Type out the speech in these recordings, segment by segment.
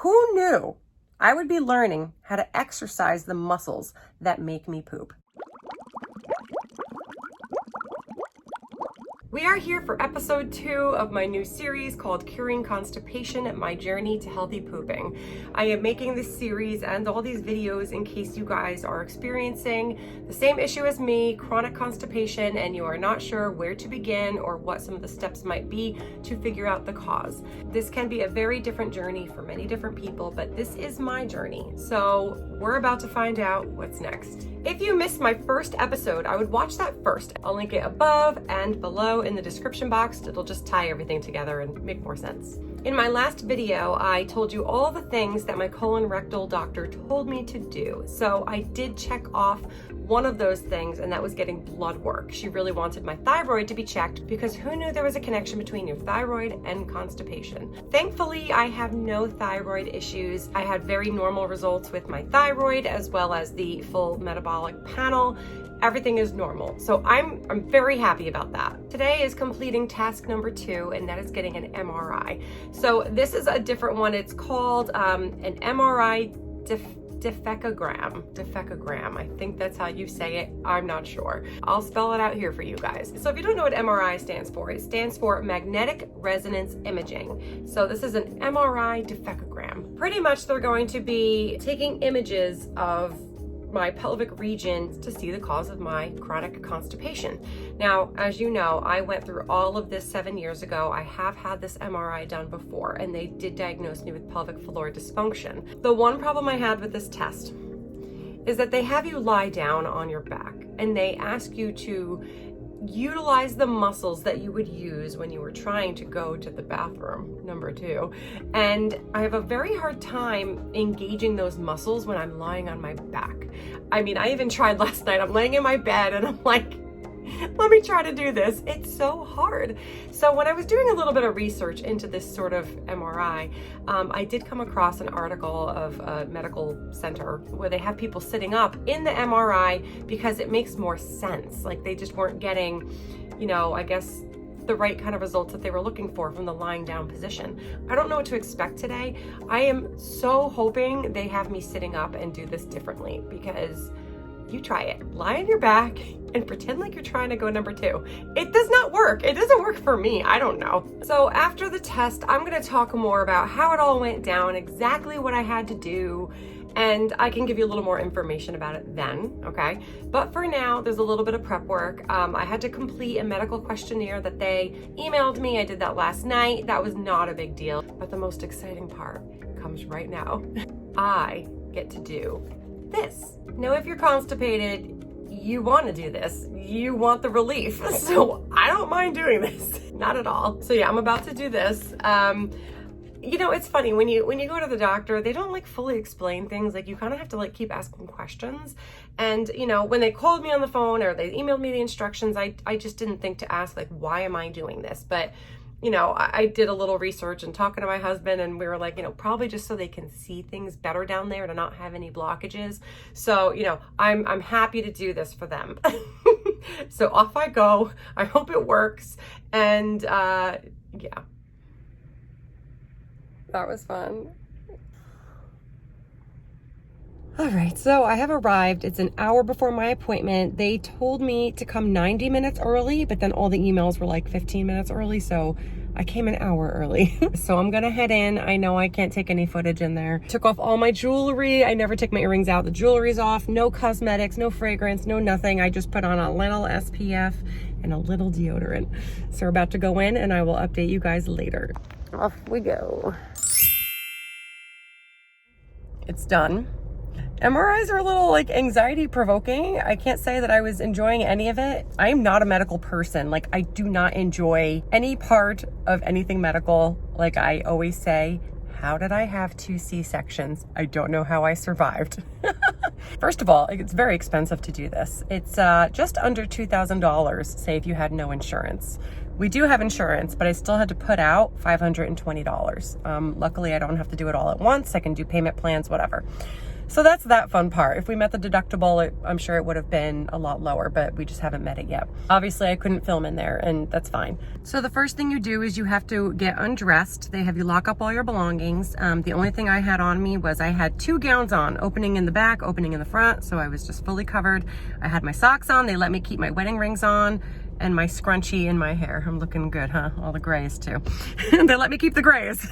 Who knew I would be learning how to exercise the muscles that make me poop? We are here for episode 2 of my new series called Curing Constipation, My Journey to Healthy Pooping. I am making this series and all these videos in case you guys are experiencing the same issue as me, chronic constipation, and you are not sure where to begin or what some of the steps might be to figure out the cause. This can be a very different journey for many different people, but this is my journey. So we're about to find out what's next. If you missed my first episode, I would watch that first. I'll link it above and below in the description box. It'll just tie everything together and make more sense. In my last video, I told you all the things that my colon rectal doctor told me to do. So I did check off one of those things, and that was getting blood work. She really wanted my thyroid to be checked because who knew there was a connection between your thyroid and constipation? Thankfully, I have no thyroid issues. I had very normal results with my thyroid as well as the full metabolic panel. Everything is normal. So I'm very happy about that. Today is completing task number 2, and that is getting an MRI. So this is a different one. It's called an MRI Defecogram. I think that's how you say it. I'm not sure. I'll spell it out here for you guys. So if you don't know what MRI stands for, it stands for magnetic resonance imaging. So this is an MRI Defecogram. Pretty much they're going to be taking images of my pelvic region to see the cause of my chronic constipation. Now, as you know, I went through all of this 7 years ago. I have had this MRI done before, and they did diagnose me with pelvic floor dysfunction. The one problem I had with this test is that they have you lie down on your back, and they ask you to utilize the muscles that you would use when you were trying to go to the bathroom, number 2. And I have a very hard time engaging those muscles when I'm lying on my back. I mean, I even tried last night. I'm laying in my bed and I'm like, let me try to do this. It's so hard. So when I was doing a little bit of research into this sort of MRI, I did come across an article of a medical center where they have people sitting up in the MRI because it makes more sense. Like they just weren't getting, I guess, the right kind of results that they were looking for from the lying down position. I don't know what to expect today. I am so hoping they have me sitting up and do this differently, because you try it. Lie on your back and pretend like you're trying to go number 2. It does not work. It doesn't work for me. I don't know. So after the test, I'm going to talk more about how it all went down, exactly what I had to do, and I can give you a little more information about it then, okay? But for now, there's a little bit of prep work. I had to complete a medical questionnaire that they emailed me. I did that last night. That was not a big deal. But the most exciting part comes right now. I get to do this. Now, if you're constipated, you want to do this. You want the relief. So I don't mind doing this. Not at all. So yeah, I'm about to do this. It's funny when you go to the doctor, they don't fully explain things. You kind of have to keep asking questions. And when they called me on the phone or they emailed me the instructions, I just didn't think to ask why am I doing this? But I did a little research and talking to my husband, and we were probably just so they can see things better down there to not have any blockages. So, I'm happy to do this for them. So off I go. I hope it works. And yeah, that was fun. All right, so I have arrived. It's an hour before my appointment. They told me to come 90 minutes early, but then all the emails were 15 minutes early, so I came an hour early. So I'm gonna head in. I know I can't take any footage in there. Took off all my jewelry. I never take my earrings out. The jewelry's off. No cosmetics, no fragrance, no nothing. I just put on a little SPF and a little deodorant. So we're about to go in, and I will update you guys later. Off we go. It's done. MRIs are a little anxiety provoking. I can't say that I was enjoying any of it. I am not a medical person. I do not enjoy any part of anything medical. I always say, how did I have 2 C-sections? I don't know how I survived. First of all, it's very expensive to do this. It's just under $2,000, say if you had no insurance. We do have insurance, but I still had to put out $520. Luckily, I don't have to do it all at once. I can do payment plans, whatever. So that's that fun part. If we met the deductible, I'm sure it would have been a lot lower, but we just haven't met it yet. Obviously, I couldn't film in there, and that's fine. So the first thing you do is you have to get undressed. They have you lock up all your belongings. The only thing I had on me was I had 2 gowns on, opening in the back, opening in the front, so I was just fully covered. I had my socks on. They let me keep my wedding rings on, and my scrunchie in my hair. I'm looking good, huh? All the grays too. They let me keep the grays.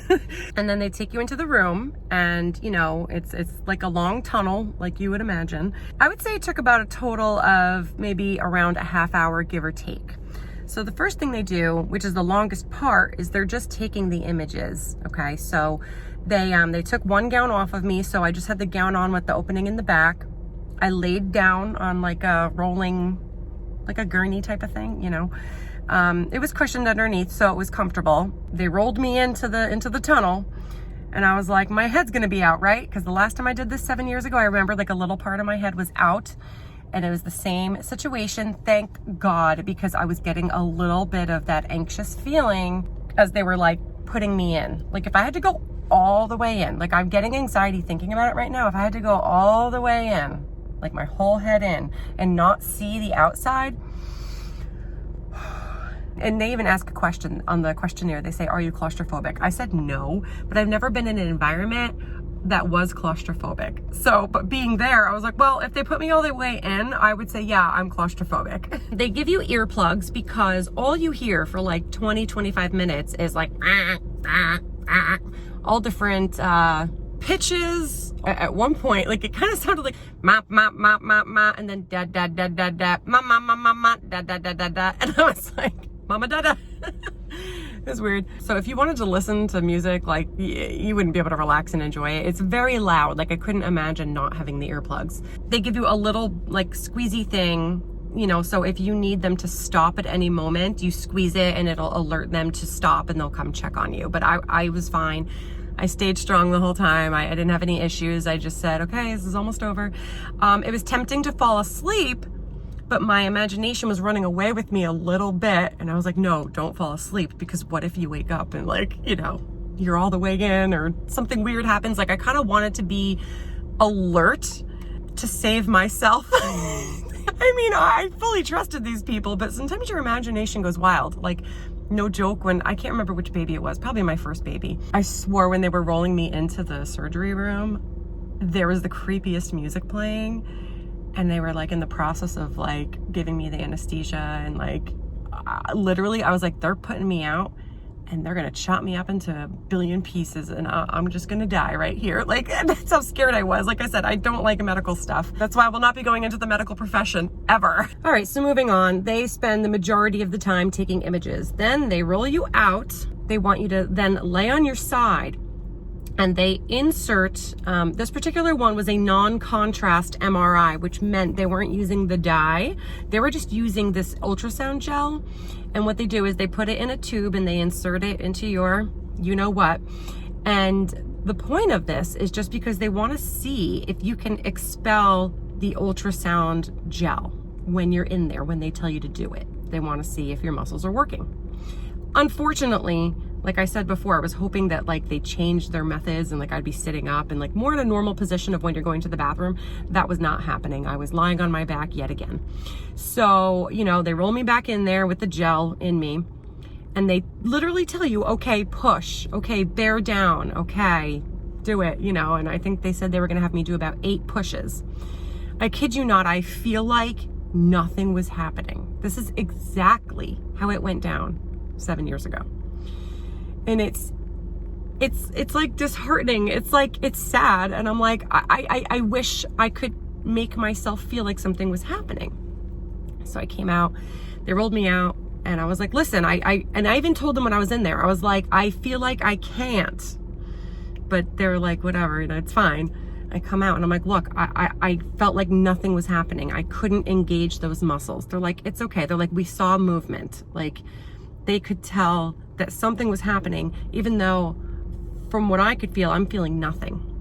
And then they take you into the room, and you know, it's like a long tunnel, like you would imagine. I would say it took about a total of maybe around a half hour, give or take. So the first thing they do, which is the longest part, is they're just taking the images, okay? So they took 1 gown off of me, so I just had the gown on with the opening in the back. I laid down on like a rolling, like a gurney type of thing, you know. It was cushioned underneath, so it was comfortable. They rolled me into the tunnel, and I was like, my head's gonna be out, right? Because the last time I did this 7 years ago, I remember like a little part of my head was out, and it was the same situation, thank God, because I was getting a little bit of that anxious feeling as they were like putting me in. Like if I had to go all the way in, like I'm getting anxiety thinking about it right now, if I had to go all the way in, like my whole head in, and not see the outside. And they even ask a question on the questionnaire. They say, are you claustrophobic? I said no, but I've never been in an environment that was claustrophobic. So, but being there, I was like, well, if they put me all the way in, I would say, yeah, I'm claustrophobic. They give you earplugs because all you hear for like 20, 25 minutes is like, all different pitches. At one point, like it kind of sounded like ma ma ma ma ma, and then da da da da da ma ma ma ma ma da da da da da, and I was like mama da da. It was weird. So if you wanted to listen to music, like you wouldn't be able to relax and enjoy it. It's very loud. Like I couldn't imagine not having the earplugs. They give you a little like squeezy thing, you know, so if you need them to stop at any moment, you squeeze it and it'll alert them to stop and they'll come check on you. But I was fine. I stayed strong the whole time. I didn't have any issues. I just said, okay, this is almost over. It was tempting to fall asleep, but my imagination was running away with me a little bit. And I was like, no, don't fall asleep, because what if you wake up and like, you know, you're all the way in or something weird happens. Like I kind of wanted to be alert to save myself. I mean, I fully trusted these people, but sometimes your imagination goes wild. Like, no joke, when I can't remember which baby it was, probably my first baby. I swore when they were rolling me into the surgery room, there was the creepiest music playing, and they were like in the process of like giving me the anesthesia, and like literally I was like, they're putting me out and they're gonna chop me up into a billion pieces and I'm just gonna die right here. Like that's how scared I was. Like I said, I don't like medical stuff. That's why I will not be going into the medical profession ever. All right, so moving on. They spend the majority of the time taking images. Then they roll you out. They want you to then lay on your side, and they insert, this particular one was a non-contrast MRI, which meant they weren't using the dye. They were just using this ultrasound gel. And what they do is they put it in a tube and they insert it into your, you know what. And the point of this is just because they want to see if you can expel the ultrasound gel when you're in there, when they tell you to do it. They want to see if your muscles are working. Unfortunately, like I said before, I was hoping that like they changed their methods and like I'd be sitting up and like more in a normal position of when you're going to the bathroom. That was not happening. I was lying on my back yet again. So, you know, they roll me back in there with the gel in me, and they literally tell you, okay, push, okay, bear down, okay, do it, you know. And I think they said they were gonna have me do about 8 pushes. I kid you not, I feel like nothing was happening. This is exactly how it went down 7 years ago. And it's like disheartening. It's like, it's sad. And I'm like, I wish I could make myself feel like something was happening. So I came out, they rolled me out, and I was like, listen, I even told them when I was in there, I was like, I feel like I can't. But they're like, whatever, you know, it's fine. I come out and I'm like, look, I felt like nothing was happening. I couldn't engage those muscles. They're like, it's okay. They're like, we saw movement. Like, they could tell that something was happening, even though from what I could feel, I'm feeling nothing.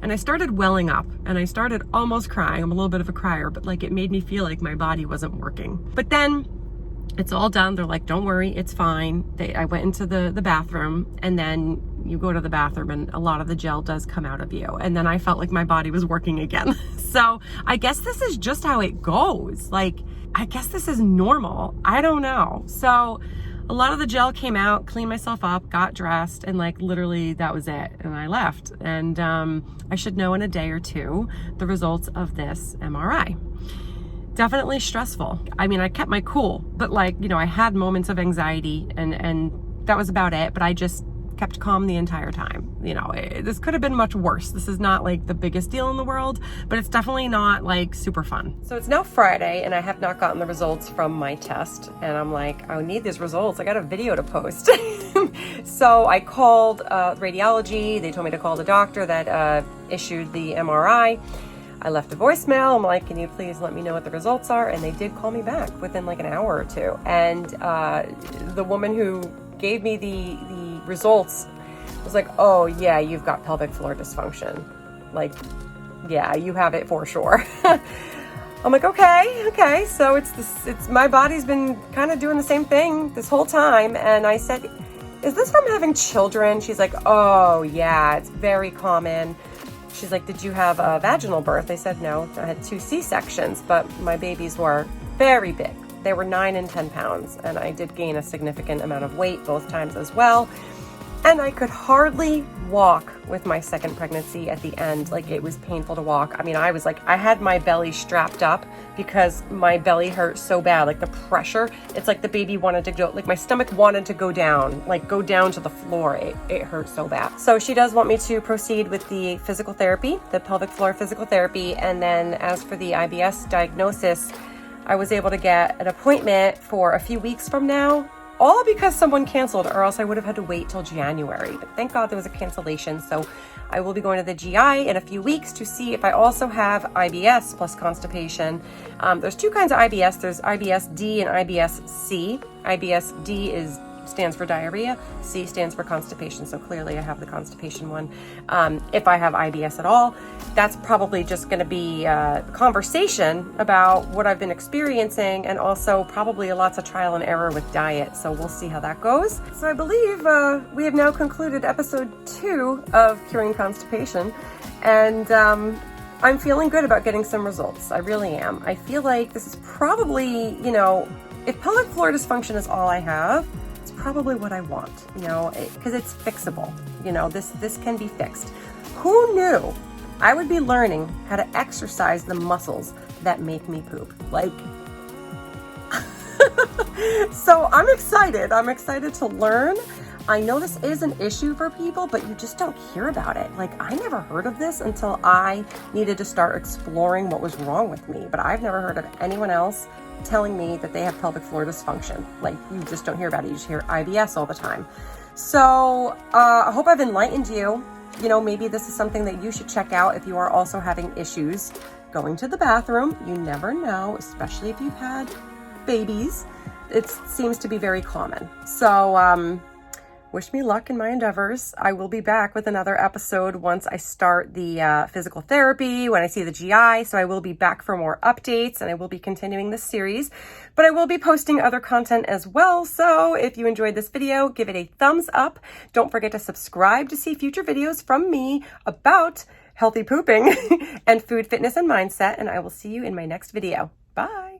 And I started welling up and I started almost crying. I'm a little bit of a crier, but like it made me feel like my body wasn't working. But then it's all done. They're like, don't worry, it's fine. I went into the bathroom, and then you go to the bathroom and a lot of the gel does come out of you. And then I felt like my body was working again. So I guess this is just how it goes. Like, I guess this is normal. I don't know. So a lot of the gel came out, cleaned myself up, got dressed, and like literally that was it. And I left. And I should know in a day or two the results of this MRI. Definitely stressful. I mean, I kept my cool, but like, you know, I had moments of anxiety and that was about it. But I just kept calm the entire time. You know, this could have been much worse. This is not like the biggest deal in the world, but it's definitely not like super fun. So it's now Friday and I have not gotten the results from my test. And I'm like, I need these results. I got a video to post. So I called radiology. They told me to call the doctor that issued the MRI. I left a voicemail. I'm like, can you please let me know what the results are? And they did call me back within like an hour or two. And the woman who gave me the results was like, oh yeah, you've got pelvic floor dysfunction. Like, yeah, you have it for sure. I'm like, okay. So it's my body's been kind of doing the same thing this whole time. And I said, is this from having children? She's like, oh yeah, it's very common. She's like, did you have a vaginal birth? I said, no, I had 2 C-sections, but my babies were very big. They were 9 and 10 pounds, and I did gain a significant amount of weight both times as well. And I could hardly walk with my second pregnancy at the end. Like, it was painful to walk. I mean, I was like, I had my belly strapped up because my belly hurt so bad. Like the pressure, it's like the baby wanted to go, like my stomach wanted to go down, like go down to the floor. It hurt so bad. So she does want me to proceed with the physical therapy, the pelvic floor physical therapy. And then as for the IBS diagnosis, I was able to get an appointment for a few weeks from now, all because someone canceled, or else I would have had to wait till January. But thank God there was a cancellation. So I will be going to the GI in a few weeks to see if I also have IBS plus constipation. There's 2 kinds of IBS. There's IBS-D and IBS-C. IBS-D stands for diarrhea. C stands for constipation. So clearly I have the constipation one. If I have IBS at all, that's probably just going to be a conversation about what I've been experiencing, and also probably lots of trial and error with diet. So we'll see how that goes. So I believe we have now concluded episode 2 of Curing Constipation. And I'm feeling good about getting some results. I really am. I feel like this is probably, you know, if pelvic floor dysfunction is all I have, probably what I want, you know, because it's fixable. You know, this can be fixed. Who knew I would be learning how to exercise the muscles that make me poop? Like, so I'm excited. I'm excited to learn. I know this is an issue for people, but you just don't hear about it. Like, I never heard of this until I needed to start exploring what was wrong with me. But I've never heard of anyone else telling me that they have pelvic floor dysfunction. Like, you just don't hear about it. You just hear IBS all the time. So I hope I've enlightened you. You know, maybe this is something that you should check out if you are also having issues going to the bathroom. You never know, especially if you've had babies. It seems to be very common. So wish me luck in my endeavors. I will be back with another episode once I start the physical therapy, when I see the GI. So I will be back for more updates, and I will be continuing this series, but I will be posting other content as well. So if you enjoyed this video, give it a thumbs up. Don't forget to subscribe to see future videos from me about healthy pooping and food, fitness, and mindset. And I will see you in my next video. Bye.